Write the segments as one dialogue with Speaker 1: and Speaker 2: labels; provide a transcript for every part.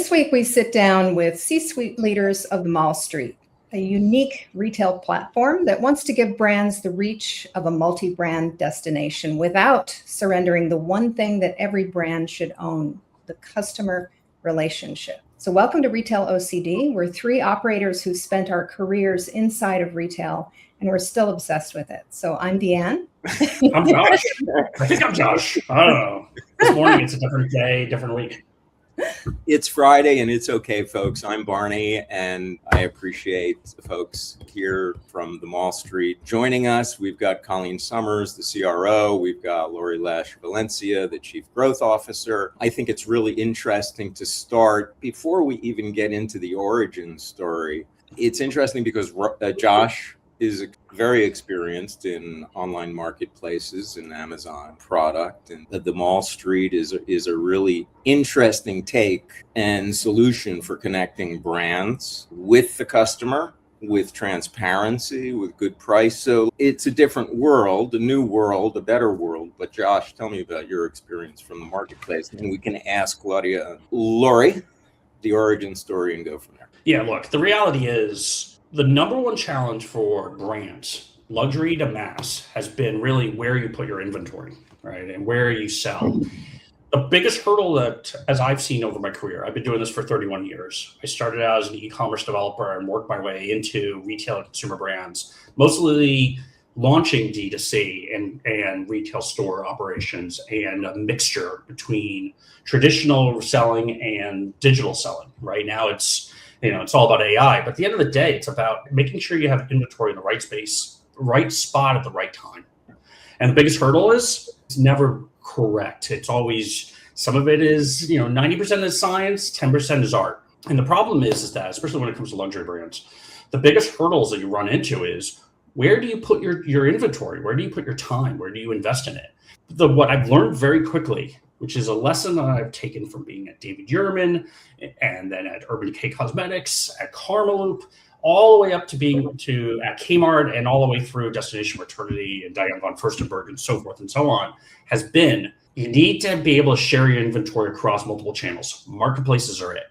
Speaker 1: This week, we sit down with C-suite leaders of the Mall Street, a unique retail platform that wants to give brands the reach of a multi-brand destination without surrendering the one thing that every brand should own, the customer relationship. So welcome to Retail OCD. We're three operators who spent our careers inside of retail, and we're still obsessed with it. So I'm Deanne.
Speaker 2: I'm Josh. I think I'm Josh. I don't know. This morning, it's a different day, different week.
Speaker 3: It's Friday and it's okay, folks. I'm Barney, and I appreciate the folks here from the Mall Street joining us. We've got Colleen Summers, the CRO. We've got Lori Lesh Valencia, the Chief Growth Officer. I think it's really interesting to start, before we even get into the origin story, it's interesting because Josh is very experienced in online marketplaces and Amazon product, and the Mall Street is a really interesting take and solution for connecting brands with the customer, with transparency, with good price. So it's a different world, a new world, a better world. But Josh, tell me about your experience from the marketplace, and we can ask Claudia, Lori, the origin story and go from there.
Speaker 2: Yeah, look, the reality is, the number one challenge for brands, luxury to mass, has been really where you put your inventory, right? And where you sell. The biggest hurdle that, as I've seen over my career, I've been doing this for 31 years. I started out as an e-commerce developer and worked my way into retail and consumer brands, mostly launching D2C and retail store operations, and a mixture between traditional selling and digital selling. Right now it's all about AI, but at the end of the day, it's about making sure you have inventory in the right space, right spot at the right time. And the biggest hurdle is it's never correct. It's always, some of it is, 90% is science, 10% is art. And the problem is that, especially when it comes to luxury brands, the biggest hurdles that you run into is, where do you put your inventory? Where do you put your time? Where do you invest in it? What I've learned very quickly, which is a lesson that I've taken from being at David Yurman and then at Urban Decay Cosmetics, at Karmaloop, all the way up to being at Kmart, and all the way through Destination Maternity and Diane von Furstenberg and so forth and so on, has been, you need to be able to share your inventory across multiple channels. Marketplaces are it.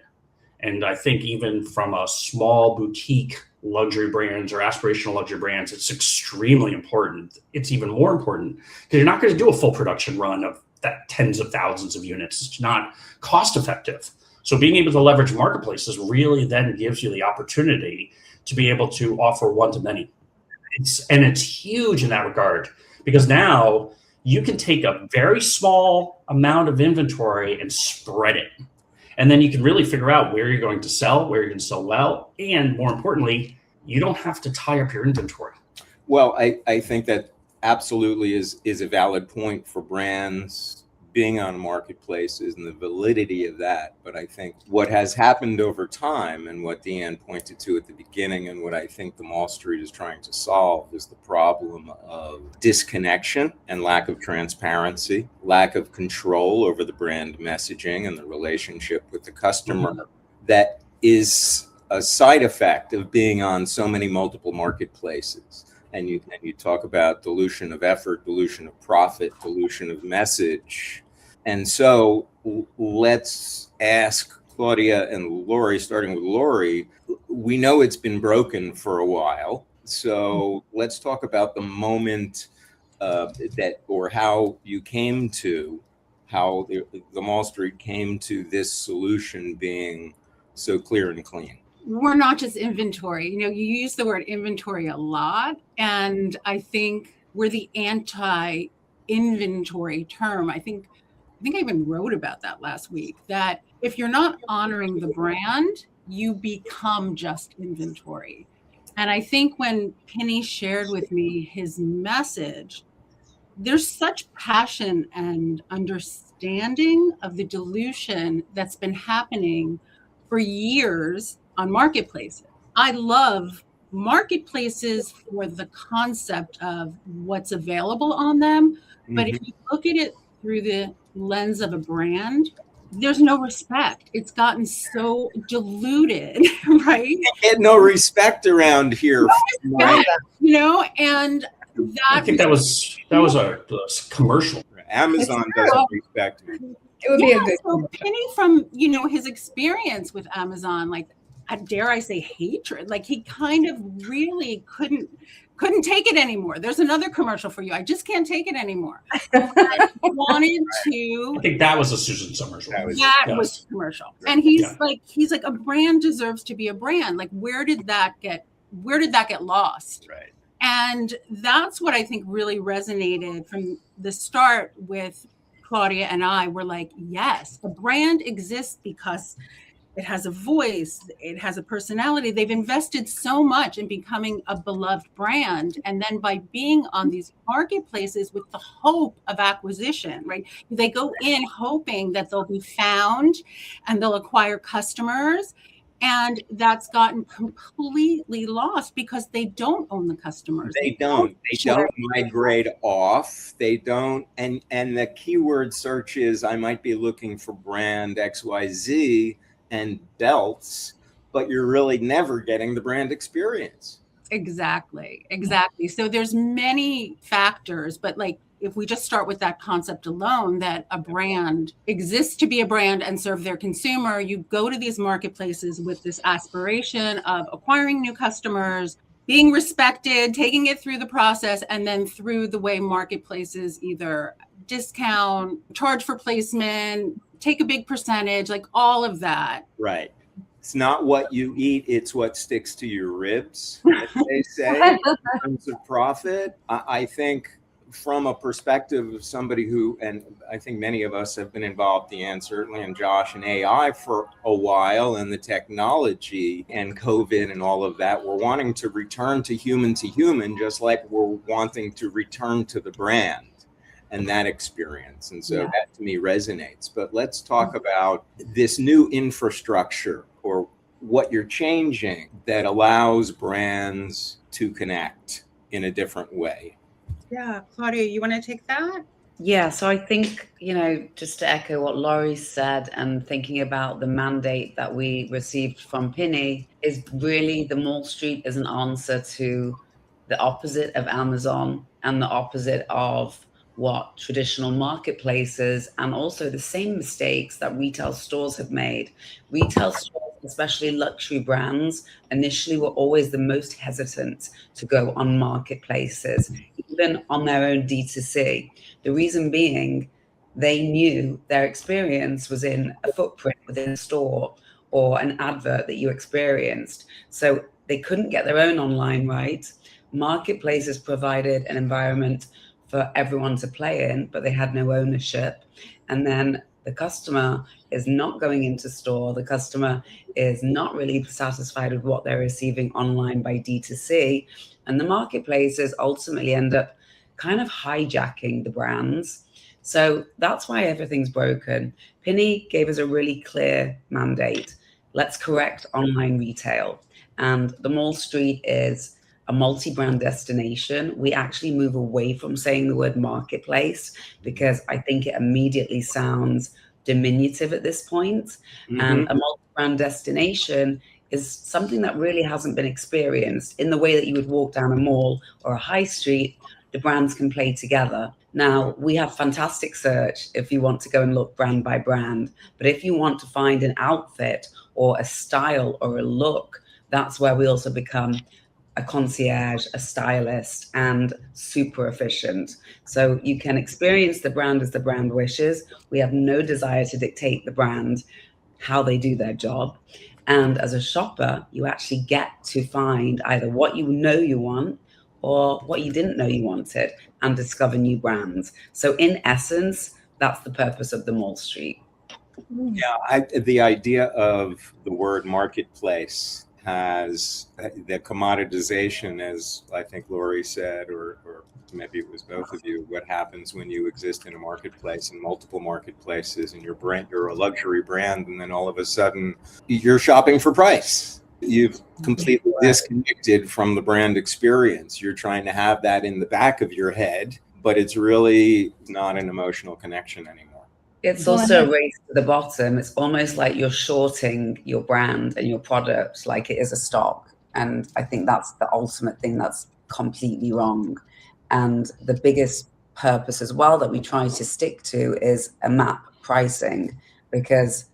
Speaker 2: And I think even from a small boutique luxury brands or aspirational luxury brands, it's extremely important. It's even more important because you're not going to do a full production run of that tens of thousands of units. It's not cost effective. So being able to leverage marketplaces really then gives you the opportunity to be able to offer one to many. It's huge in that regard, because now you can take a very small amount of inventory and spread it. And then you can really figure out where you're going to sell, where you're going to sell well. And more importantly, you don't have to tie up your inventory.
Speaker 3: Well, I think that absolutely is a valid point for brands being on marketplaces and the validity of that. But I think what has happened over time, and what Deanne pointed to at the beginning, and what I think the Mall Street is trying to solve, is the problem of disconnection and lack of transparency, lack of control over the brand messaging and the relationship with the customer. That is a side effect of being on so many multiple marketplaces. And you talk about dilution of effort, dilution of profit, dilution of message. And so let's ask Claudia and Lori, starting with Lori. We know it's been broken for a while. So let's talk about the moment how you came to, how the Mall Street came to this solution being so clear and clean.
Speaker 4: We're not just inventory. You use the word inventory a lot, and I think we're the anti-inventory term. I think I even wrote about that last week, that if you're not honoring the brand, you become just inventory. And I think when Penny shared with me his message, there's such passion and understanding of the dilution that's been happening for years on marketplaces. I love marketplaces for the concept of what's available on them. But if you look at it through the lens of a brand, there's no respect. It's gotten so diluted, right? You
Speaker 3: get no respect around here.
Speaker 4: And that,
Speaker 2: I think that was a commercial.
Speaker 3: Amazon doesn't respect me.
Speaker 1: It would be a good
Speaker 4: So
Speaker 1: commercial.
Speaker 4: Penny, from his experience with Amazon, like, dare I say, hatred, like he kind of really couldn't take it anymore. There's another commercial for you. I just can't take it anymore. Wanted to.
Speaker 2: I think that was a Susan Summers one.
Speaker 4: That was commercial. And he's like, a brand deserves to be a brand. Like, where did that get lost?
Speaker 3: Right.
Speaker 4: And that's what I think really resonated from the start with Claudia and I. Were like, yes, a brand exists because it has a voice, it has a personality. They've invested so much in becoming a beloved brand. And then by being on these marketplaces with the hope of acquisition, right? They go in hoping that they'll be found and they'll acquire customers. And that's gotten completely lost because they don't own the customers.
Speaker 3: They don't migrate off. They don't. And the keyword search is, I might be looking for brand XYZ and belts, but you're really never getting the brand experience.
Speaker 4: Exactly. So there's many factors, but like, if we just start with that concept alone, that a brand exists to be a brand and serve their consumer, you go to these marketplaces with this aspiration of acquiring new customers, being respected, taking it through the process, and then through the way marketplaces either discount, charge for placement, take a big percentage, like all of that.
Speaker 3: Right. It's not what you eat, it's what sticks to your ribs, as they say, in terms of profit. I think from a perspective of somebody who, and I think many of us have been involved, Deanne certainly, and Josh, in AI for a while, and the technology and COVID and all of that, we're wanting to return to human, just like we're wanting to return to the brand and that experience. And so that to me resonates. But let's talk about this new infrastructure, or what you're changing that allows brands to connect in a different way.
Speaker 4: Yeah, Claudia, you want to take that?
Speaker 5: Yeah, so I think, just to echo what Laurie said, and thinking about the mandate that we received from Penny, is really the Mall Street is an answer to the opposite of Amazon and the opposite of what traditional marketplaces, and also the same mistakes that retail stores have made. Retail stores, especially luxury brands, initially were always the most hesitant to go on marketplaces, even on their own D2C. The reason being, they knew their experience was in a footprint within a store or an advert that you experienced. So they couldn't get their own online right. Marketplaces provided an environment for everyone to play in, but they had no ownership. And then the customer is not going into store. The customer is not really satisfied with what they're receiving online by D2C. And the marketplaces ultimately end up kind of hijacking the brands. So that's why everything's broken. Penny gave us a really clear mandate. Let's correct online retail. And the Mall Street is a multi-brand destination. We actually move away from saying the word marketplace because I think it immediately sounds diminutive at this point. Mm-hmm. And a multi-brand destination is something that really hasn't been experienced in the way that you would walk down a mall or a high street. The brands can play together. Now, we have fantastic search if you want to go and look brand by brand, but if you want to find an outfit or a style or a look, that's where we also become a concierge, a stylist, and super efficient. So you can experience the brand as the brand wishes. We have no desire to dictate the brand how they do their job. And as a shopper, you actually get to find either what you know you want or what you didn't know you wanted and discover new brands. So in essence, that's the purpose of the Mall Street.
Speaker 3: Yeah, the idea of the word marketplace has the commoditization, as I think Laurie said, or maybe it was both of you, what happens when you exist in a marketplace, in multiple marketplaces, and you're a luxury brand, and then all of a sudden you're shopping for price. You've completely disconnected from the brand experience. You're trying to have that in the back of your head, but it's really not an emotional connection anymore.
Speaker 5: It's also a race to the bottom. It's almost like you're shorting your brand and your product like it is a stock. And I think that's the ultimate thing that's completely wrong. And the biggest purpose as well that we try to stick to is a MAP pricing, because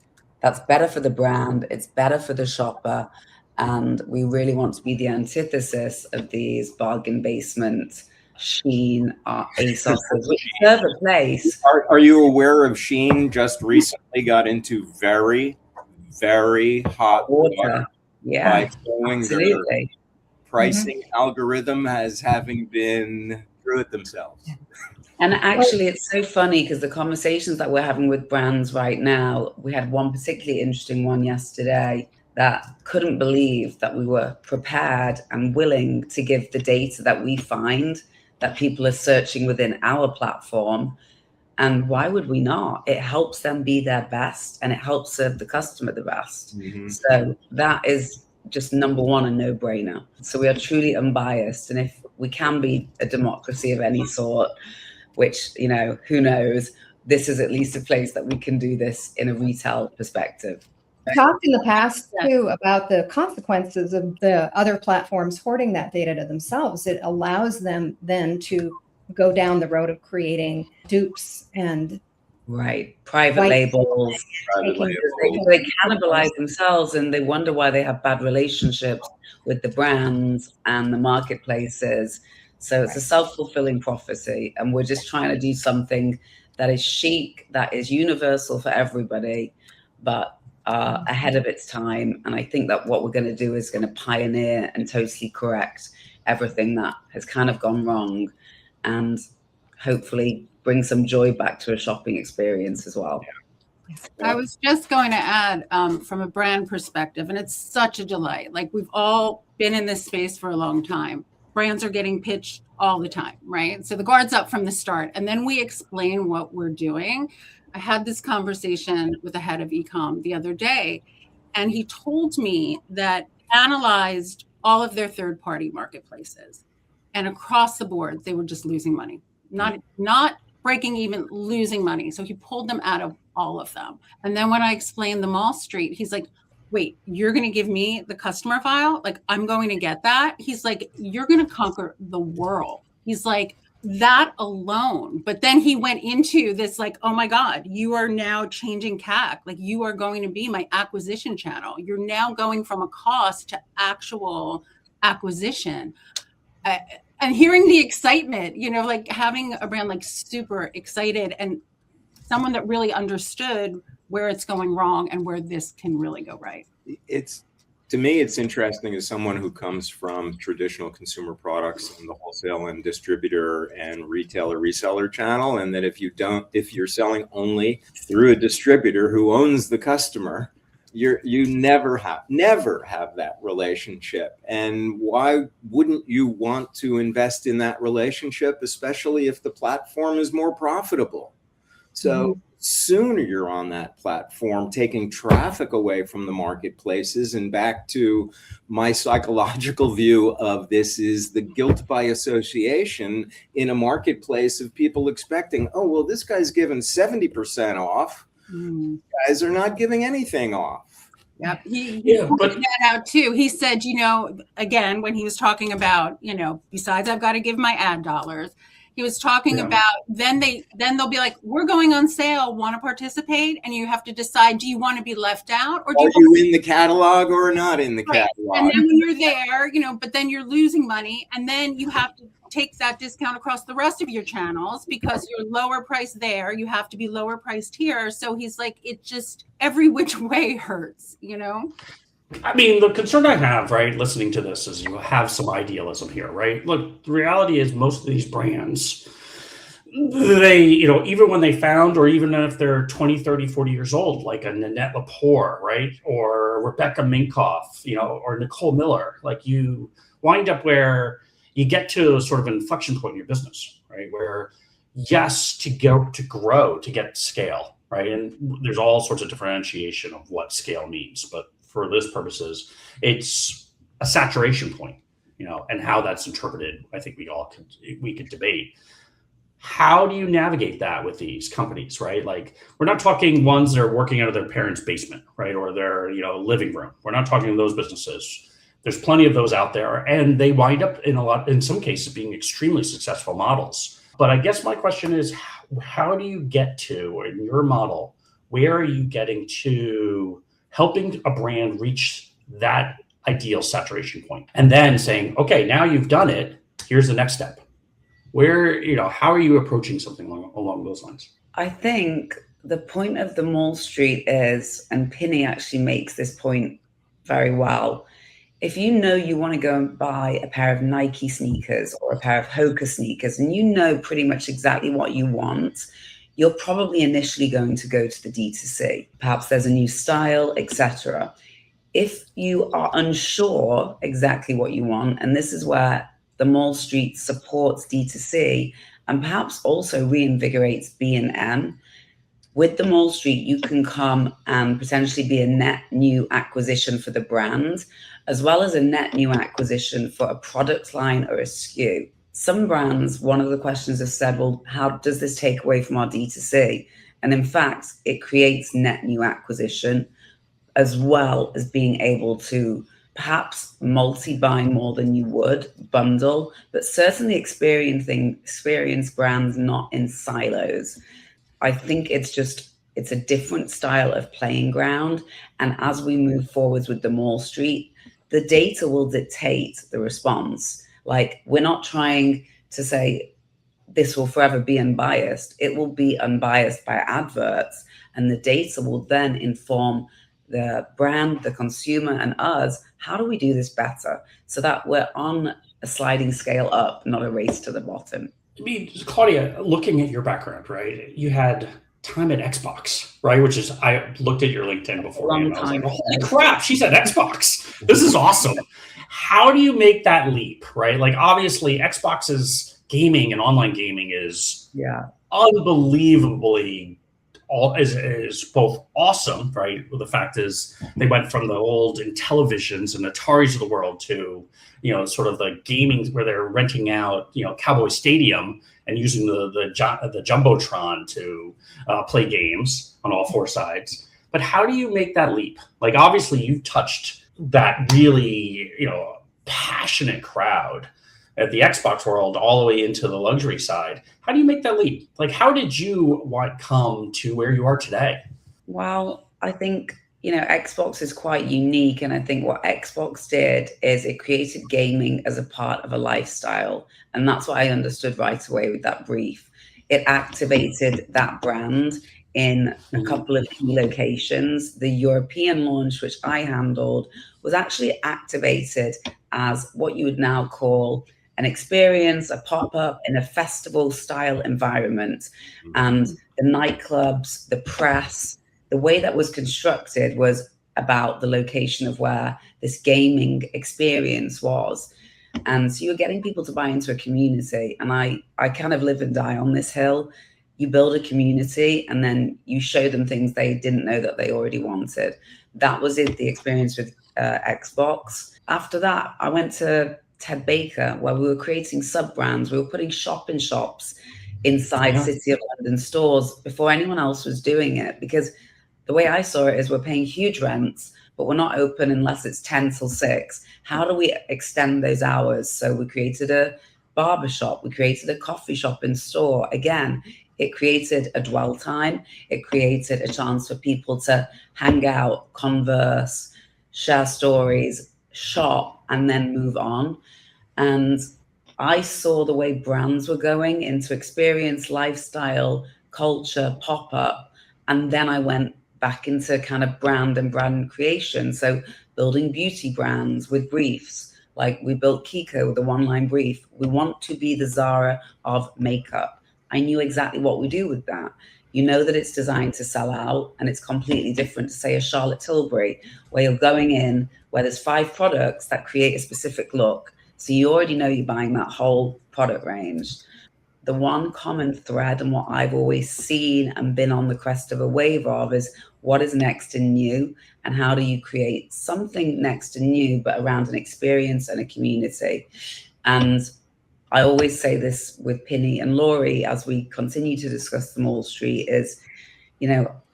Speaker 5: that's better for the brand, it's better for the shopper, and we really want to be the antithesis of these bargain basement Shein, ASOS, which serve a place.
Speaker 3: Are you aware of Shein just recently got into very, very hot water by showing their pricing algorithm as having been through it themselves?
Speaker 5: And actually, it's so funny because the conversations that we're having with brands right now, we had one particularly interesting one yesterday that couldn't believe that we were prepared and willing to give the data that we find that people are searching within our platform. And why would we not? It helps them be their best and it helps serve the customer the best. So that is just number one, a no-brainer. So we are truly unbiased. And if we can be a democracy of any sort, which, you know, who knows, this is at least a place that we can do this in a retail perspective.
Speaker 1: Talked in the past too about the consequences of the other platforms hoarding that data to themselves. It allows them then to go down the road of creating dupes and
Speaker 5: private labels. They cannibalize themselves and they wonder why they have bad relationships with the brands and the marketplaces. So it's a self-fulfilling prophecy, and we're just trying to do something that is chic, that is universal for everybody, but ahead of its time. And I think that what we're going to do is going to pioneer and totally correct everything that has kind of gone wrong, and hopefully bring some joy back to a shopping experience as well.
Speaker 4: I was just going to add from a brand perspective, and it's such a delight. Like, we've all been in this space for a long time. Brands are getting pitched all the time, right? So the guard's up from the start, and then we explain what we're doing. I had this conversation with the head of e-com the other day, and he told me that analyzed all of their third-party marketplaces, and across the board, they were just losing money, not breaking even, losing money. So he pulled them out of all of them. And then when I explained the Mall Street, he's like, wait, you're going to give me the customer file? Like, I'm going to get that? He's like, you're going to conquer the world. He's like, that alone. But then he went into this like, oh my God, you are now changing CAC. Like, you are going to be my acquisition channel. You're now going from a cost to actual acquisition. And hearing the excitement, you know, like having a brand like super excited and someone that really understood where it's going wrong and where this can really go right.
Speaker 3: To me, it's interesting as someone who comes from traditional consumer products and the wholesale and distributor and retailer reseller channel, and that if you're selling only through a distributor who owns the customer, you never have that relationship. And why wouldn't you want to invest in that relationship, especially if the platform is more profitable? So sooner you're on that platform, taking traffic away from the marketplaces, and back to my psychological view of this is the guilt by association in a marketplace of people expecting, oh, well, this guy's giving 70% off. Guys are not giving anything off.
Speaker 4: Yep. He pointed that out too. He said, you know, again, when he was talking about, you know, besides I've got to give my ad dollars, he was talking about then they'll be like, we're going on sale, want to participate? And you have to decide, do you want to be left out, or
Speaker 3: are you in the catalog or not in the catalog?
Speaker 4: And then when you're there, you know, but then you're losing money, and then you have to take that discount across the rest of your channels because you're lower priced there, you have to be lower priced here. So he's like, it just every which way hurts, you know?
Speaker 2: I mean, the concern I have, right, listening to this is you have some idealism here, right? Look, the reality is most of these brands, they, you know, even when they found, or even if they're 20, 30, 40 years old, like a Nanette Lepore, right? Or Rebecca Minkoff, you know, or Nicole Miller, like you wind up where you get to sort of an inflection point in your business, right? Where yes, to grow, to get scale, right? And there's all sorts of differentiation of what scale means, but for this purposes, it's a saturation point, you know, and how that's interpreted, I think we could debate. How do you navigate that with these companies, right? Like, we're not talking ones that are working out of their parents' basement, right? Or their, you know, living room. We're not talking those businesses. There's plenty of those out there, and they wind up in some cases being extremely successful models. But I guess my question is, how do you get to, in your model, where are you getting to helping a brand reach that ideal saturation point? And then saying, okay, now you've done it, here's the next step. Where, how are you approaching something along those lines?
Speaker 5: I think the point of the mall street is, and Penny actually makes this point very well, if you know you want to go and buy a pair of Nike sneakers or a pair of Hoka sneakers, and you know pretty much exactly what you want, you're probably initially going to go to the D2C. Perhaps there's a new style, etc. If you are unsure exactly what you want, and this is where the mall street supports D2C and perhaps also reinvigorates B&M, with the mall street, you can come and potentially be a net new acquisition for the brand, as well as a net new acquisition for a product line or a SKU. Some brands, one of the questions have said, well, how does this take away from our D2C? And in fact, it creates net new acquisition, as well as being able to perhaps multi-buy more than you would, bundle, but certainly experience brands not in silos. I think it's a different style of playing ground. And as we move forwards with the mall street, the data will dictate the response. Like, we're not trying to say this will forever be unbiased. It will be unbiased by adverts. And the data will then inform the brand, the consumer, and us. How do we do this better so that we're on a sliding scale up, not a race to the bottom?
Speaker 2: I mean, Claudia, looking at your background, right? You had time at Xbox, right? Which is, I looked at your LinkedIn before and I was like, holy crap, she's at Xbox. This is awesome. How do you make that leap, right? Like, obviously, Xbox's gaming and online gaming is unbelievably is both awesome, right? Well, the fact is they went from the old Intellivisions and Ataris of the world to, sort of the gaming where they're renting out, Cowboy Stadium and using the Jumbotron to play games on all four sides. But how do you make that leap? Like, obviously you've touched that really, passionate crowd at the Xbox world all the way into the luxury side. How do you make that leap? Like, how did you come to where you are today?
Speaker 5: Well, I think, Xbox is quite unique. And I think what Xbox did is it created gaming as a part of a lifestyle. And that's what I understood right away with that brief. It activated that brand in a couple of key locations. The European launch, which I handled, was actually activated as what you would now call an experience, a pop-up in a festival style environment. And the nightclubs, the press, the way that was constructed was about the location of where this gaming experience was. And so you're getting people to buy into a community. And I kind of live and die on this hill. You build a community and then you show them things they didn't know that they already wanted. That was the experience with Xbox. After that, I went to Ted Baker, where we were creating sub-brands. We were putting shop-in-shops inside City of London stores before anyone else was doing it. Because the way I saw it is we're paying huge rents, but we're not open unless it's 10 till 6. How do we extend those hours? So we created a barbershop. We created a coffee shop in store. Again, it created a dwell time. It created a chance for people to hang out, converse, share stories, shop, and then move on. And I saw the way brands were going into experience, lifestyle, culture, pop-up. And then I went back into kind of brand and brand creation. So building beauty brands with briefs, like we built Kiko with a one-line brief. We want to be the Zara of makeup. I knew exactly what we do with that. You know that it's designed to sell out, and it's completely different to, say, a Charlotte Tilbury, where you're going in, where there's 5 products that create a specific look. So you already know you're buying that whole product range. The one common thread and what I've always seen and been on the crest of a wave of is what is next and new, and how do you create something next and new, but around an experience and a community. And I always say this with Penny and Laurie as we continue to discuss the mall street is,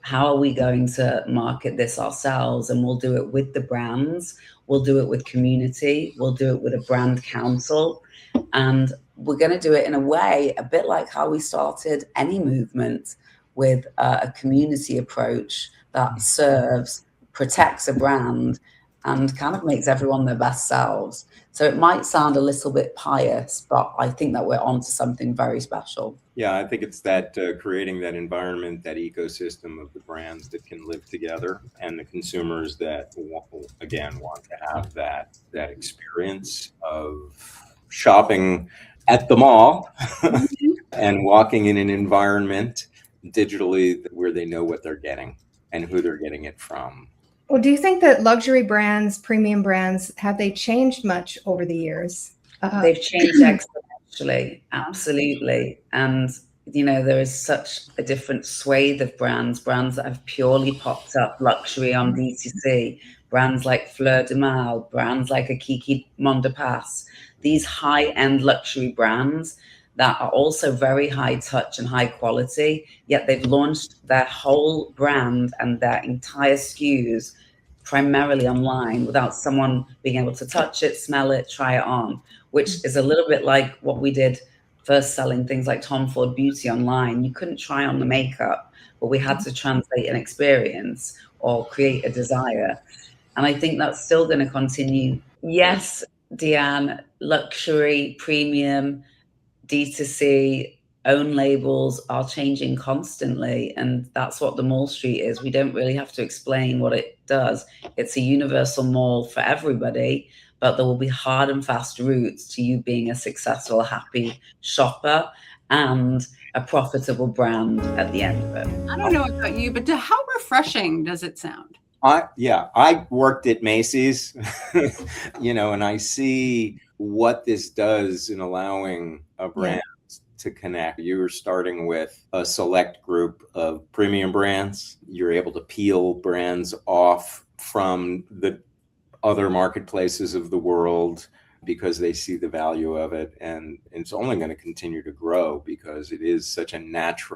Speaker 5: how are we going to market this ourselves? And we'll do it with the brands. We'll do it with community. We'll do it with a brand council. And we're going to do it in a way, a bit like how we started any movement, with a community approach that serves, protects a brand, and kind of makes everyone their best selves. So it might sound a little bit pious, but I think that we're onto something very special.
Speaker 3: Yeah, I think it's that creating that environment, that ecosystem of the brands that can live together, and the consumers that again want to have that experience of shopping at the mall and walking in an environment digitally where they know what they're getting and who they're getting it from.
Speaker 1: Well, do you think that luxury brands, premium brands, have they changed much over the years?
Speaker 5: They've changed exponentially, absolutely. And, you know, there is such a different swathe of brands that have purely popped up luxury on D2C, brands like Fleur de Mal, brands like a Kiki Mondepass, these high-end luxury brands that are also very high touch and high quality, yet they've launched their whole brand and their entire SKUs primarily online without someone being able to touch it, smell it, try it on, which is a little bit like what we did first selling things like Tom Ford Beauty online. You couldn't try on the makeup, but we had to translate an experience or create a desire. And I think that's still going to continue. Yes, Deanne, luxury, premium, D2C, own labels are changing constantly. And that's what the mall street is. We don't really have to explain what it does. It's a universal mall for everybody, but there will be hard and fast routes to you being a successful, happy shopper and a profitable brand at the end of it.
Speaker 4: I don't know about you, but how refreshing does it sound?
Speaker 3: I worked at Macy's, and I see what this does in allowing a brand to connect. You're starting with a select group of premium brands. You're able to peel brands off from the other marketplaces of the world because they see the value of it. And it's only going to continue to grow because it is such a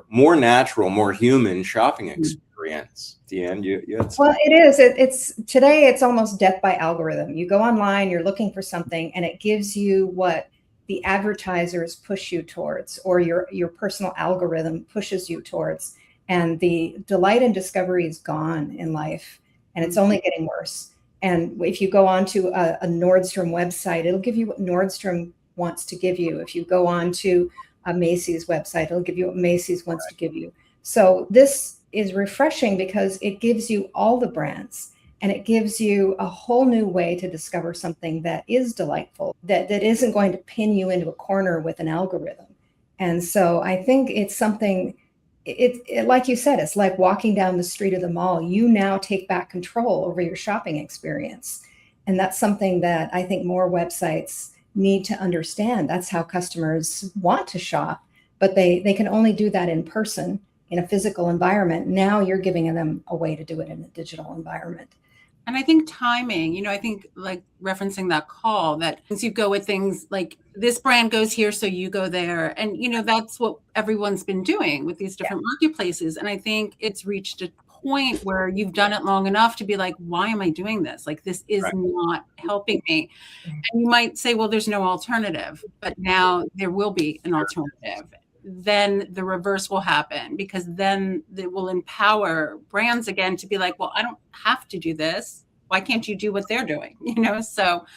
Speaker 3: more human shopping experience. Deanne,
Speaker 1: Well, it is. It's today. It's almost death by algorithm. You go online, you're looking for something, and it gives you what the advertisers push you towards, or your personal algorithm pushes you towards. And the delight and discovery is gone in life, and it's only getting worse. And if you go onto a Nordstrom website, it'll give you what Nordstrom wants to give you. If you go on to a Macy's website, it'll give you what Macy's wants to give you. So this is refreshing because it gives you all the brands, and it gives you a whole new way to discover something that is delightful, that isn't going to pin you into a corner with an algorithm. And so I think it's something, it like you said, it's like walking down the street of the mall. You now take back control over your shopping experience. And that's something that I think more websites need to understand. That's how customers want to shop, but they can only do that in person, in a physical environment. Now you're giving them a way to do it in a digital environment.
Speaker 4: And I think timing, I think like referencing that call, that once you go with things like this brand goes here, so you go there. And, that's what everyone's been doing with these different marketplaces. And I think it's reached a point where you've done it long enough to be like, why am I doing this? Like, this is not helping me. And you might say, well, there's no alternative, but now there will be an alternative. Then the reverse will happen, because then it will empower brands again to be like, well, I don't have to do this. Why can't you do what they're doing? So,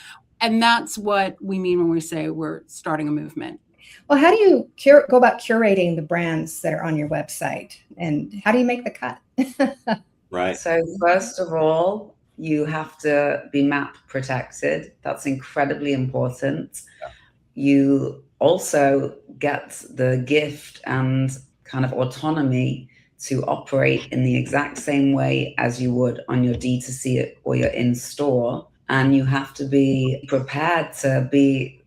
Speaker 4: and that's what we mean when we say we're starting a movement.
Speaker 1: Well, how do you go about curating the brands that are on your website, and how do you make the cut?
Speaker 3: Right.
Speaker 5: So first of all, you have to be map protected. That's incredibly important.
Speaker 3: Yeah.
Speaker 5: You also get the gift and kind of autonomy to operate in the exact same way as you would on your D2C or your in-store. And you have to be prepared to be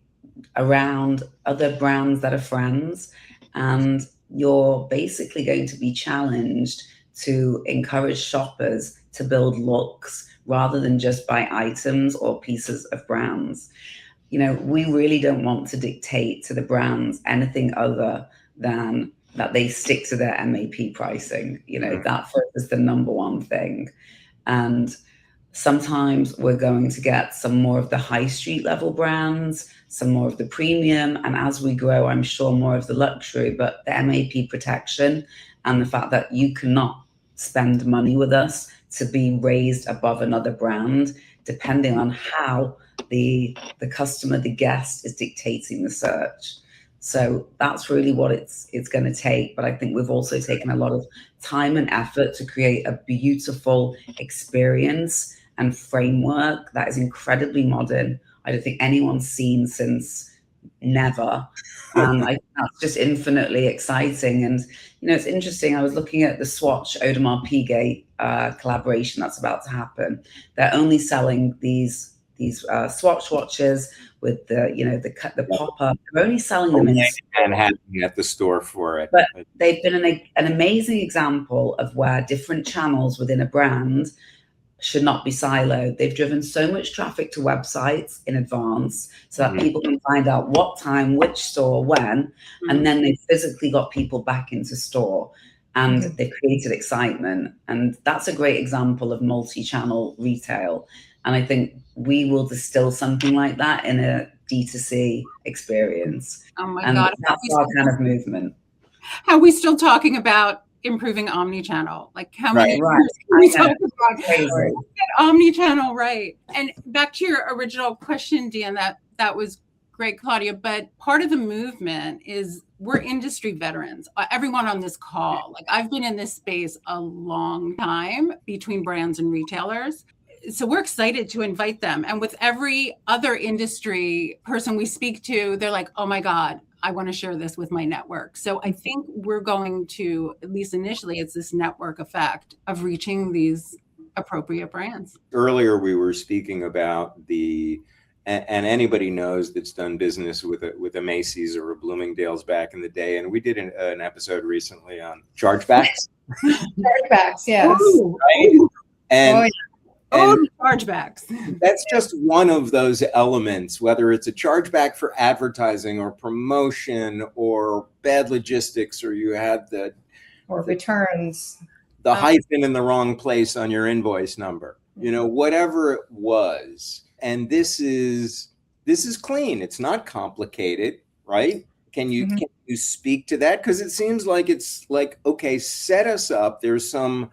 Speaker 5: around other brands that are friends. And you're basically going to be challenged to encourage shoppers to build looks rather than just buy items or pieces of brands. We really don't want to dictate to the brands anything other than that they stick to their MAP pricing. That is the number one thing. And Sometimes we're going to get some more of the high street level brands, some more of the premium, and as we grow, I'm sure more of the luxury, but the MAP protection and the fact that you cannot spend money with us to be raised above another brand, depending on how the customer, the guest is dictating the search. So that's really what it's going to take. But I think we've also taken a lot of time and effort to create a beautiful experience and framework that is incredibly modern. I don't think anyone's seen since never. And I think that's just infinitely exciting. And, you know, it's interesting. I was looking at the Swatch Audemars Piguet collaboration that's about to happen. They're only selling these Swatch watches with the, you know, the pop-up. They're only selling them in
Speaker 3: Manhattan at the store for it.
Speaker 5: But they've been an amazing example of where different channels within a brand should not be siloed. They've driven so much traffic to websites in advance so that people can find out what time, which store, when, and then they've physically got people back into store, and they've created excitement. And that's a great example of multi-channel retail. And I think we will distill something like that in a D2C experience.
Speaker 4: Oh my
Speaker 5: and
Speaker 4: God.
Speaker 5: That's our kind of movement.
Speaker 4: How are we still talking about improving omni-channel? Like how many
Speaker 5: Right.
Speaker 4: years can we talk about
Speaker 5: Crazy.
Speaker 4: get omni-channel right? And back to your original question, Dan, that was great, Claudia. But part of the movement is we're industry veterans. Everyone on this call, like I've been in this space a long time between brands and retailers. So we're excited to invite them. And with every other industry person we speak to, they're like, oh my God, I want to share this with my network. So I think we're going to, at least initially, it's this network effect of reaching these appropriate brands.
Speaker 3: Earlier, we were speaking about and anybody knows that's done business with a Macy's or a Bloomingdale's back in the day. And we did an episode recently on chargebacks.
Speaker 1: Chargebacks, yes.
Speaker 4: Ooh.
Speaker 3: Right? And
Speaker 4: Chargebacks.
Speaker 3: That's just one of those elements, whether it's a chargeback for advertising or promotion or bad logistics, or you had
Speaker 1: or returns,
Speaker 3: the hyphen in the wrong place on your invoice number, you know, whatever it was. And this is clean. It's not complicated, right? Can you speak to that? Because it seems like it's like, okay, set us up. There's some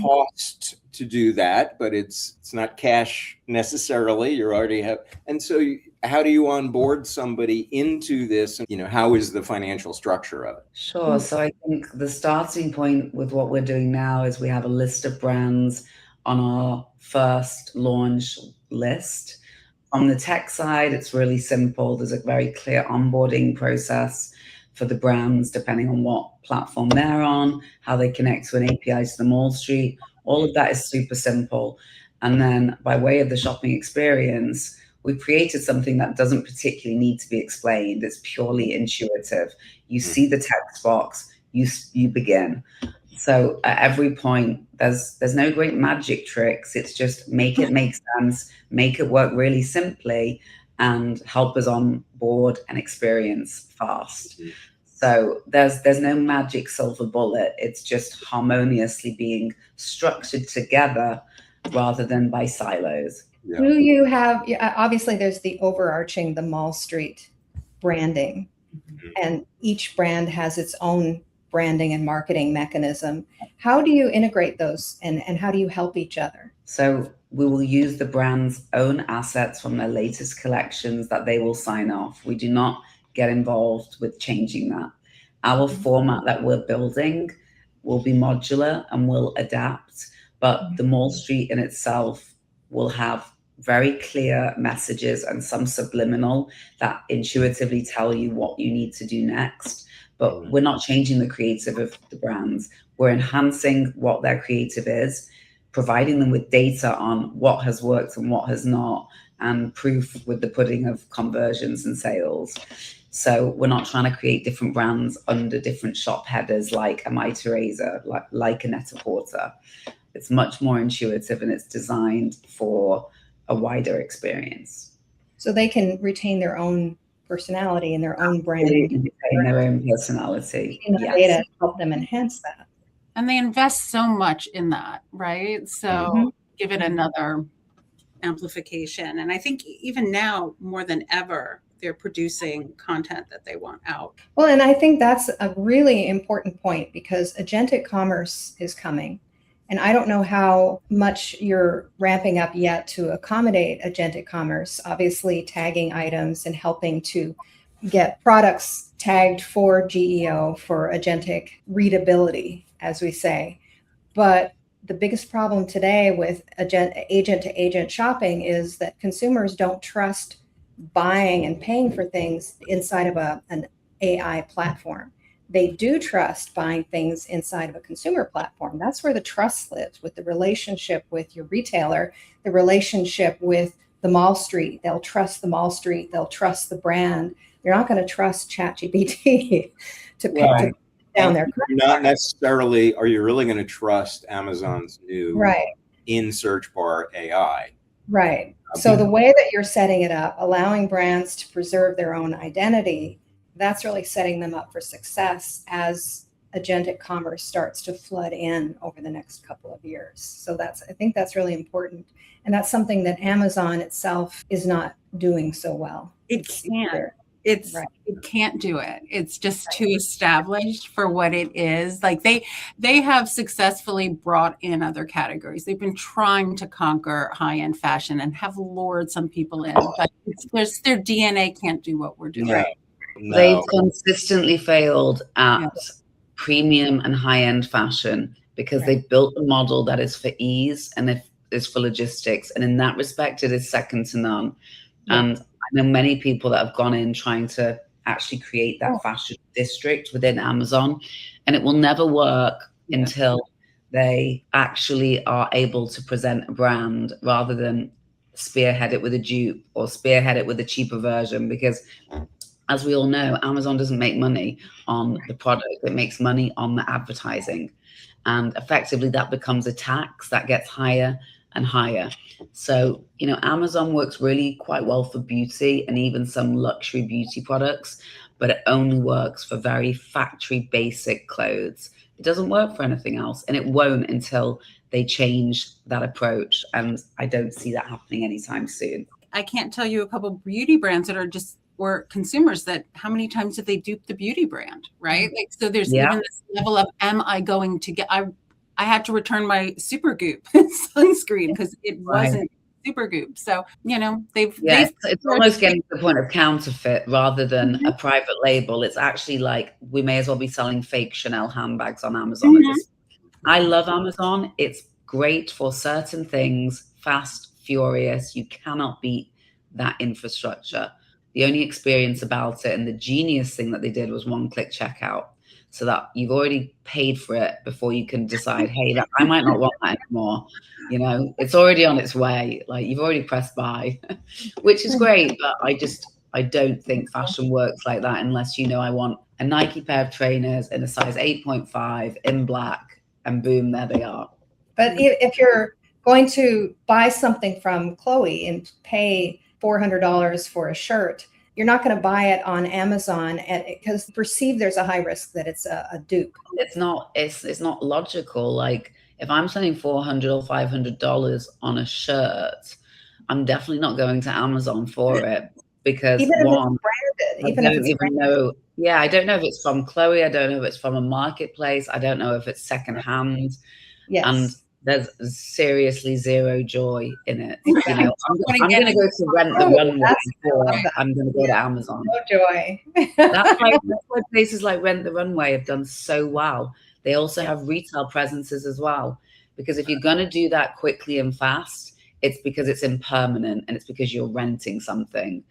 Speaker 3: cost to do that, but it's not cash necessarily. You already have, and so how do you onboard somebody into this? You know, how is the financial structure of it?
Speaker 5: Sure. So I think the starting point with what we're doing now is we have a list of brands on our first launch list. On the tech side, it's really simple. There's a very clear onboarding process for the brands, depending on what platform they're on, how they connect to an API to the Mall Street. All of that is super simple. And then by way of the shopping experience, we've created something that doesn't particularly need to be explained. It's purely intuitive. You see the text box, you begin. So at every point, there's no great magic tricks. It's just make it make sense, make it work really simply, and help us on board and experience fast. So there's no magic silver bullet. It's just harmoniously being structured together rather than by silos.
Speaker 1: Yeah. Do you have, obviously there's the overarching, the Mall Street branding, and each brand has its own branding and marketing mechanism. How do you integrate those and how do you help each other?
Speaker 5: So we will use the brand's own assets from their latest collections that they will sign off. We do not get involved with changing that. Our format that we're building will be modular and will adapt, but the Mall Street in itself will have very clear messages and some subliminal that intuitively tell you what you need to do next. But we're not changing the creative of the brands. We're enhancing what their creative is, providing them with data on what has worked and what has not, and proof with the pudding of conversions and sales. So we're not trying to create different brands under different shop headers like a My Teresa, like a Net-a-Porter. It's much more intuitive and it's designed for a wider experience.
Speaker 1: So they can retain their own personality and their own brand.
Speaker 5: Retain their own personality.
Speaker 1: Data to help them enhance that.
Speaker 4: And they invest so much in that, right? So give it another amplification. And I think even now, more than ever, they're producing content that they want out.
Speaker 1: Well, and I think that's a really important point because agentic commerce is coming. And I don't know how much you're ramping up yet to accommodate agentic commerce, obviously tagging items and helping to get products tagged for GEO, for agentic readability, as we say. But the biggest problem today with agent-to-agent shopping is that consumers don't trust buying and paying for things inside of an AI platform. They do trust buying things inside of a consumer platform. That's where the trust lives, with the relationship with your retailer, the relationship with the mall street. They'll trust the mall street. They'll trust the brand. They're not going to trust ChatGPT to pay
Speaker 3: Right.
Speaker 1: down their credit
Speaker 3: Not
Speaker 1: card.
Speaker 3: necessarily, are you really going to trust Amazon's new
Speaker 1: Right.
Speaker 3: in search bar AI?
Speaker 1: Right. So the way that you're setting it up, allowing brands to preserve their own identity, that's really setting them up for success as agentic commerce starts to flood in over the next couple of years. So I think that's really important. And that's something that Amazon itself is not doing so well.
Speaker 4: It can't. It can't do it. It's just too established for what it is. Like they have successfully brought in other categories. They've been trying to conquer high-end fashion and have lured some people in, but their DNA can't do what we're doing.
Speaker 3: No.
Speaker 5: They've consistently failed at premium and high-end fashion because they've built a model that is for ease and is for logistics. And in that respect, it is second to none. Yeah. And I know many people that have gone in trying to actually create that fashion district within Amazon, and it will never work until they actually are able to present a brand rather than spearhead it with a dupe or spearhead it with a cheaper version. Because as we all know, Amazon doesn't make money on the product. It makes money on the advertising. And effectively that becomes a tax that gets higher and higher. So, Amazon works really quite well for beauty and even some luxury beauty products, but it only works for very factory basic clothes. It doesn't work for anything else, and it won't until they change that approach. And I don't see that happening anytime soon.
Speaker 4: I can't tell you a couple of beauty brands that are just, or consumers that, how many times have they duped the beauty brand, right? Like, so there's even this level of, am I going to get, I had to return my Supergoop sunscreen because it wasn't Supergoop. So,
Speaker 5: it's almost getting to the point of counterfeit rather than a private label. It's actually like, we may as well be selling fake Chanel handbags on Amazon. I love Amazon. It's great for certain things, fast, furious. You cannot beat that infrastructure. The only experience about it and the genius thing that they did was one-click checkout, so that you've already paid for it before you can decide, hey, I might not want that anymore. It's already on its way. Like, you've already pressed buy, which is great. But I don't think fashion works like that unless I want a Nike pair of trainers in a size 8.5 in black, and boom, there they are.
Speaker 1: But if you're going to buy something from Chloe and pay $400 for a shirt, you're not going to buy it on Amazon because perceive there's a high risk that it's a dupe.
Speaker 5: It's not logical. Like, if I'm spending $400 or $500 on a shirt, I'm definitely not going to Amazon for it, because
Speaker 1: even if
Speaker 5: one,
Speaker 1: it's branded,
Speaker 5: I don't even know. Yeah, I don't know if it's from Chloe. I don't know if it's from a marketplace. I don't know if it's secondhand.
Speaker 1: Yes.
Speaker 5: And there's seriously zero joy in it. I'm going to go to Rent the Runway before I'm going to go to Amazon.
Speaker 1: No joy.
Speaker 5: That's why places like Rent the Runway have done so well. They also have retail presences as well. Because if you're going to do that quickly and fast, it's because it's impermanent and it's because you're renting something.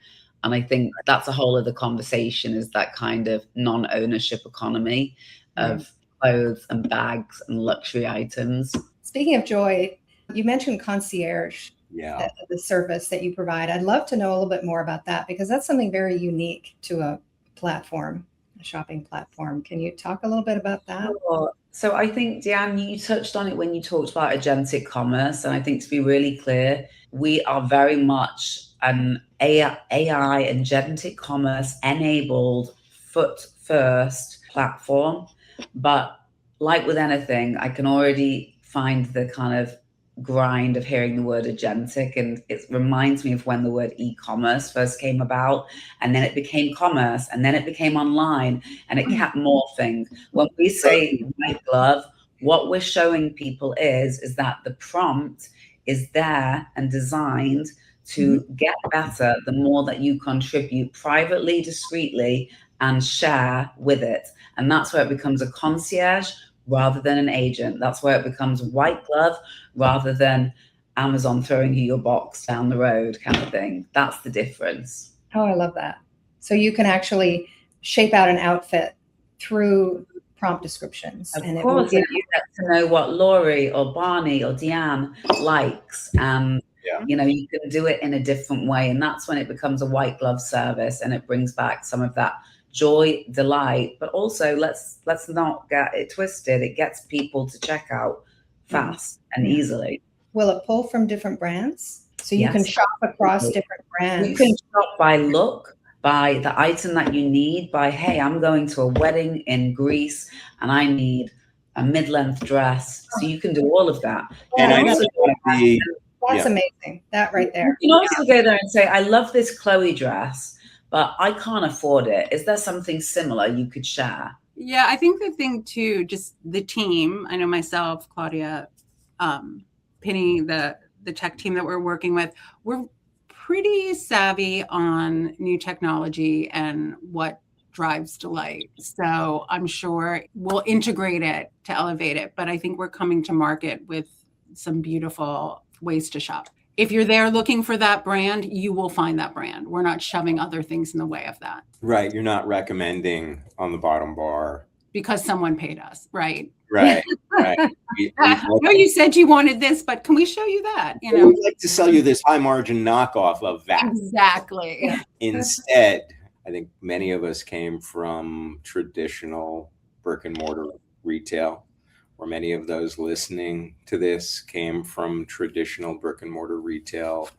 Speaker 5: And I think that's a whole other conversation, is that kind of non-ownership economy of clothes and bags and luxury items.
Speaker 1: Speaking of joy, you mentioned concierge, the service that you provide. I'd love to know a little bit more about that, because that's something very unique to a platform, a shopping platform. Can you talk a little bit about that?
Speaker 5: Sure. So I think, Deanne, you touched on it when you talked about agentic commerce. And I think, to be really clear, we are very much an AI agentic commerce enabled foot first platform. But like with anything, I can already find the kind of grind of hearing the word agentic, and it reminds me of when the word e-commerce first came about, and then it became commerce, and then it became online, and it kept morphing. When we say white glove, what we're showing people is that the prompt is there and designed to get better the more that you contribute privately, discreetly, and share with it. And that's where it becomes a concierge rather than an agent. That's where it becomes white glove rather than Amazon throwing you your box down the road kind of thing. That's the difference.
Speaker 1: Oh, I love that. So you can actually shape out an outfit through prompt descriptions.
Speaker 5: Of
Speaker 1: and
Speaker 5: course,
Speaker 1: it will
Speaker 5: and you get to know what Laurie or Barney or Deanne likes. You know, you can do it in a different way. And that's when it becomes a white glove service, and it brings back some of that joy, delight. But also, let's not get it twisted. It gets people to check out fast and easily.
Speaker 1: Will it pull from different brands? So you can shop across different brands.
Speaker 5: You can shop by look, by the item that you need, by, hey, I'm going to a wedding in Greece and I need a mid-length dress. So you can do all of that.
Speaker 3: And I know
Speaker 1: that's amazing. That right there.
Speaker 5: You can also go there and say, I love this Chloe dress, but I can't afford it. Is there something similar you could share?
Speaker 4: Yeah, I think the thing too, just the team, I know myself, Claudia, Penny, the tech team that we're working with, we're pretty savvy on new technology and what drives delight. So I'm sure we'll integrate it to elevate it. But I think we're coming to market with some beautiful ways to shop. If you're there looking for that brand, you will find that brand. We're not shoving other things in the way of that.
Speaker 3: Right. You're not recommending on the bottom bar.
Speaker 4: Because someone paid us, right?
Speaker 3: Right.
Speaker 4: I know you said you wanted this, but can we show you that? You know,
Speaker 3: we'd like to sell you this high margin knockoff of that.
Speaker 4: Exactly.
Speaker 3: Instead, I think many of us came from traditional brick and mortar retail, or many of those listening to this came from traditional brick and mortar retail.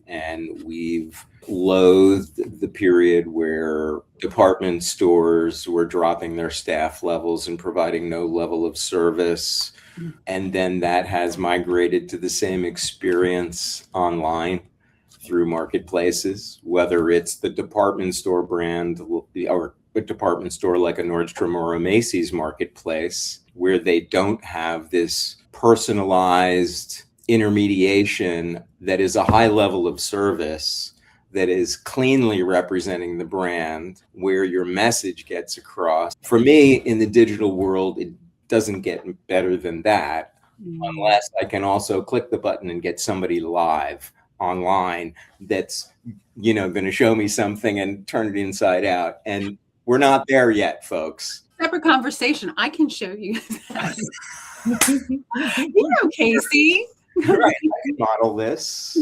Speaker 3: And we've loathed the period where department stores were dropping their staff levels and providing no level of service. And then that has migrated to the same experience online through marketplaces, whether it's the department store brand or a department store like a Nordstrom or a Macy's marketplace, where they don't have this personalized intermediation that is a high level of service, that is cleanly representing the brand, where your message gets across. For me, in the digital world, it doesn't get better than that, unless I can also click the button and get somebody live online that's, you know, going to show me something and turn it inside out. And we're not there yet, folks.
Speaker 4: Separate conversation. I can show you that. You know, Casey.
Speaker 3: Right. I can model this.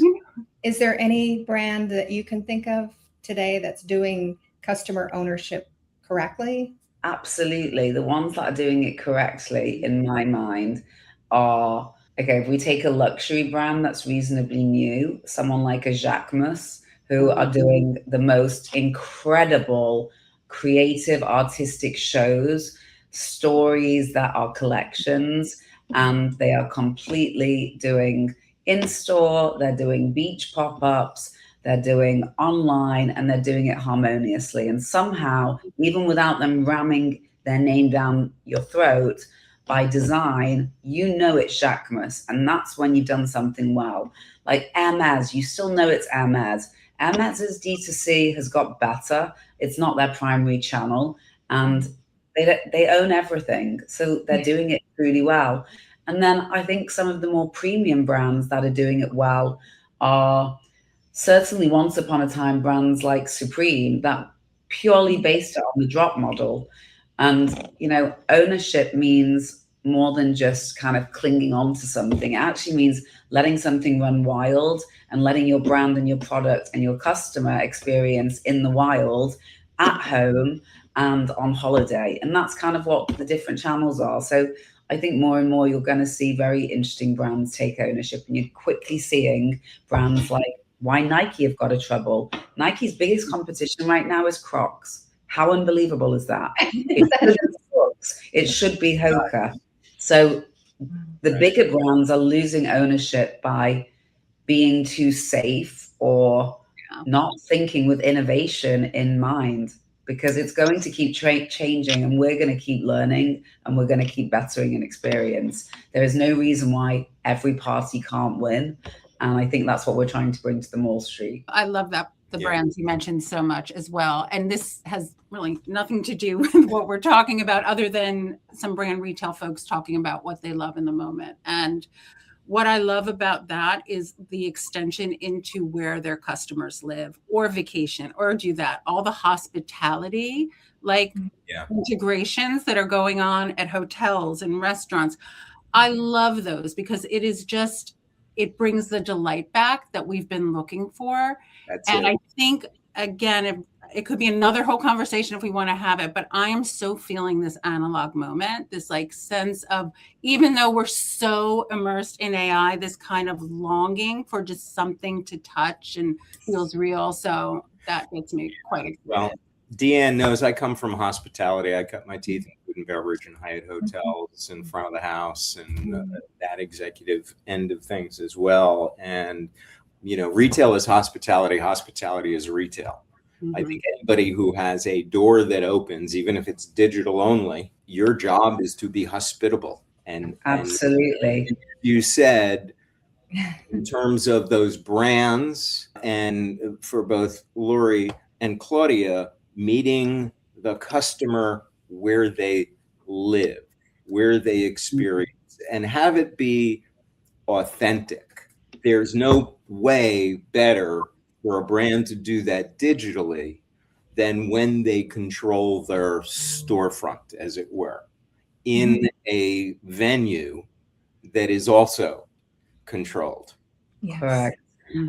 Speaker 1: Is there any brand that you can think of today that's doing customer ownership correctly?
Speaker 5: Absolutely. The ones that are doing it correctly, in my mind, are, okay, if we take a luxury brand that's reasonably new, someone like a Jacquemus, who are doing the most incredible creative artistic shows, stories that are collections, and they are completely doing in-store, they're doing beach pop-ups, they're doing online, and they're doing it harmoniously. And somehow, even without them ramming their name down your throat, by design, you know it's Jacquemus, and that's when you've done something well. Like Hermes, you still know it's Hermes. Hermes's D2C has got better. It's not their primary channel, and they own everything. So they're doing it really well. And then I think some of the more premium brands that are doing it well are certainly once upon a time brands like Supreme that purely based it on the drop model. And, you know, ownership means more than just kind of clinging on to something. It actually means letting something run wild and letting your brand and your product and your customer experience in the wild, at home and on holiday. And that's kind of what the different channels are. So I think more and more you're going to see very interesting brands take ownership, and you're quickly seeing brands like why Nike have got a trouble. Nike's biggest competition right now is Crocs. How unbelievable is that? It should be Hoka. So The bigger brands are losing ownership by being too safe or not thinking with innovation in mind, because it's going to keep changing, and we're going to keep learning, and we're going to keep bettering an experience. There is no reason why every party can't win. And I think that's what we're trying to bring to the Mall Street.
Speaker 4: I love that, the brands you mentioned so much as well. And this has really nothing to do with what we're talking about, other than some brand retail folks talking about what they love in the moment. And what I love about that is the extension into where their customers live or vacation or do that. All the hospitality, like integrations that are going on at hotels and restaurants. I love those because it is just, it brings the delight back that we've been looking for. I think, again, it could be another whole conversation if we want to have it, but I am so feeling this analog moment, this like sense of, even though we're so immersed in AI, this kind of longing for just something to touch and feels real. So that gets me quite excited.
Speaker 3: Well, Deanne knows I come from hospitality. I cut my teeth in food and beverage and Hyatt hotels in front of the house and that executive end of things as well. And, you know, retail is hospitality. Hospitality is retail. I think anybody who has a door that opens, even if it's digital only, your job is to be hospitable. And
Speaker 5: absolutely,
Speaker 3: and you said, in terms of those brands, and for both Lori and Claudia, meeting the customer where they live, where they experience, and have it be authentic. There's no way better for a brand to do that digitally than when they control their storefront, as it were, in a venue that is also controlled.
Speaker 1: Yes.
Speaker 5: Correct.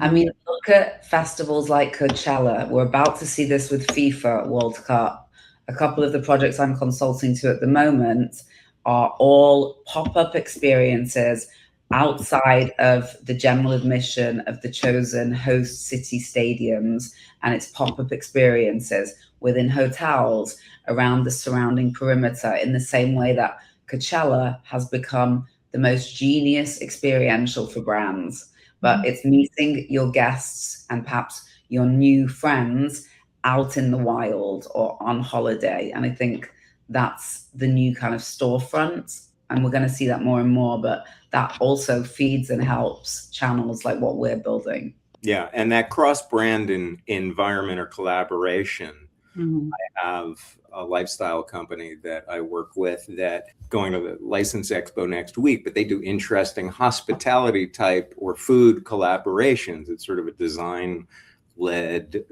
Speaker 5: I mean, look at festivals like Coachella. We're about to see this with FIFA World Cup. A couple of the projects I'm consulting to at the moment are all pop-up experiences outside of the general admission of the chosen host city stadiums, and it's pop-up experiences within hotels around the surrounding perimeter, in the same way that Coachella has become the most genius experiential for brands. But it's meeting your guests and perhaps your new friends out in the wild or on holiday. And I think that's the new kind of storefront. And we're going to see that more and more, but that also feeds and helps channels like what we're building.
Speaker 3: Yeah, and that cross-brand environment or collaboration. I have a lifestyle company that I work with that going to the License Expo next week, but they do interesting hospitality type or food collaborations. It's sort of a design-led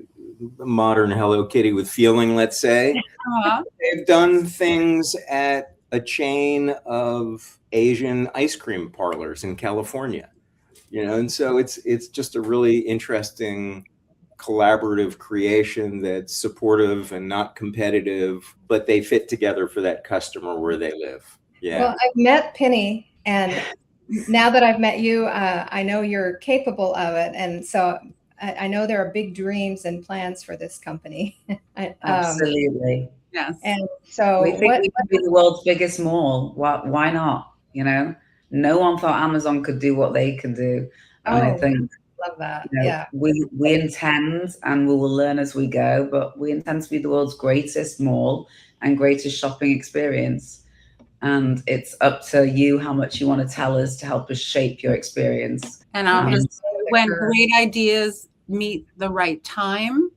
Speaker 3: modern Hello Kitty with feeling, let's say. They've done things at a chain of Asian ice cream parlors in California, you know, and so it's just a really interesting collaborative creation that's supportive and not competitive, but they fit together for that customer where they live. Yeah.
Speaker 1: Well, I've met Penny, and now that I've met you, I know you're capable of it, and so I know there are big dreams and plans for this company.
Speaker 5: Absolutely.
Speaker 4: Yes.
Speaker 1: And so
Speaker 5: we think we could be the world's biggest mall. Why not? You know, no one thought Amazon could do what they can do. And I think,
Speaker 1: love that.
Speaker 5: You know, we intend, and we will learn as we go, but we intend to be the world's greatest mall and greatest shopping experience. And it's up to you how much you want to tell us to help us shape your experience.
Speaker 4: And when great ideas meet the right time,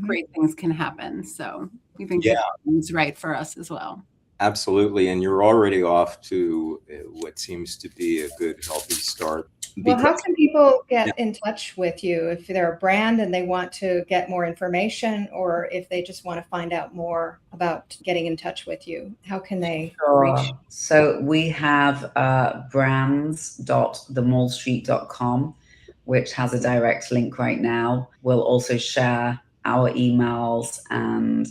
Speaker 4: great things can happen. So we think it's right for us as well.
Speaker 3: Absolutely. And you're already off to what seems to be a good, healthy start.
Speaker 1: Well, how can people get in touch with you if they're a brand and they want to get more information, or if they just want to find out more about getting in touch with you? How can they reach?
Speaker 5: So we have brands.themallstreet.com, which has a direct link right now. We'll also share our emails, and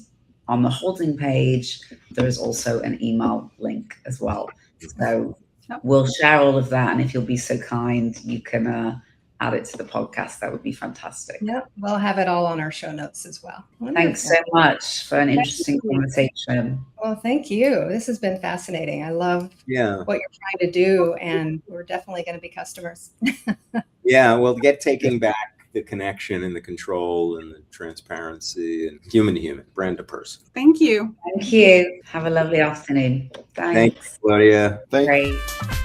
Speaker 5: on the holding page, there is also an email link as well. So we'll share all of that, and if you'll be so kind, you can add it to the podcast, that would be fantastic.
Speaker 1: Yep, we'll have it all on our show notes as well.
Speaker 5: Thanks
Speaker 1: Wonderful.
Speaker 5: so much for an interesting
Speaker 1: you.
Speaker 5: conversation.
Speaker 1: Well, thank you. This has been fascinating. I love
Speaker 3: Yeah.
Speaker 1: what you're trying to do, and we're definitely going to be customers.
Speaker 3: Yeah, well, taking back the connection and the control and the transparency and human to human, brand to person.
Speaker 4: Thank you.
Speaker 5: Thank you. Have a lovely afternoon. Thanks.
Speaker 3: Thanks, Claudia.
Speaker 6: Thank
Speaker 5: Great.